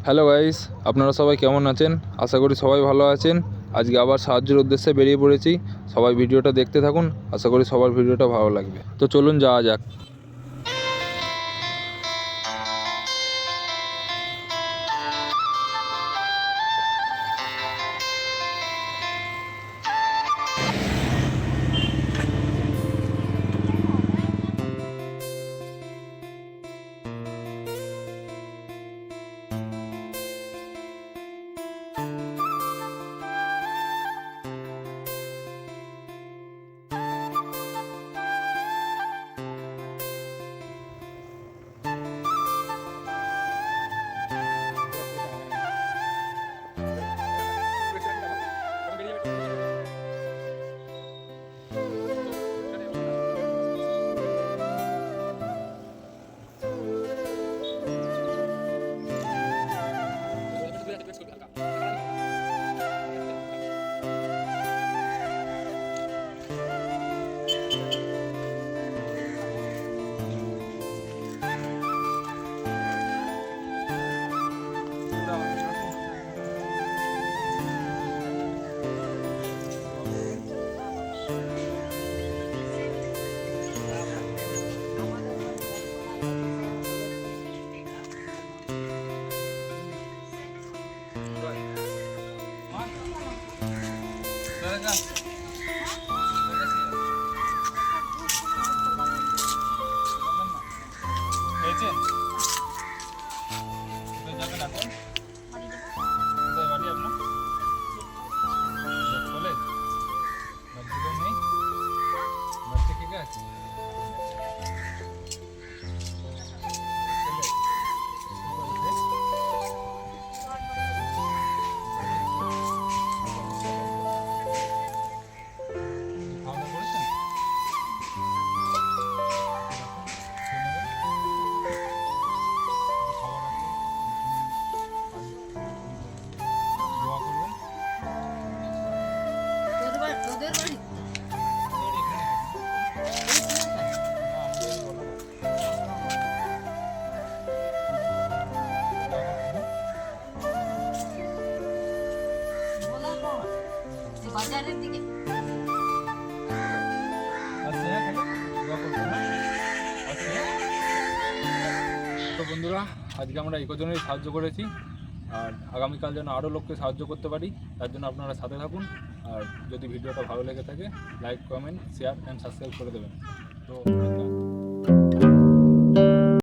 Hello guys, আপনারা সবাই কেমন আছেন? আশা করি সবাই ভালো আছেন। আজকে আবার সাহায্যের উদ্দেশ্যে বেরিয়ে পড়েছি। সবাই ভিডিওটা দেখতে থাকুন, আশা করি সবার ভিডিওটা ভালো লাগবে। তো চলুন যাওয়া যাক। বাজারের দিকে তো বন্ধুরা, আজকে আমরা এই কজনেরই সাহায্য করেছি। আর আগামীকাল যেন আরও লোককে সাহায্য করতে পারি, তার জন্য আপনারা সাথে থাকুন। আর যদি ভিডিওটা ভালো লেগে থাকে, like, comment, share and subscribe করে দেবেন। তো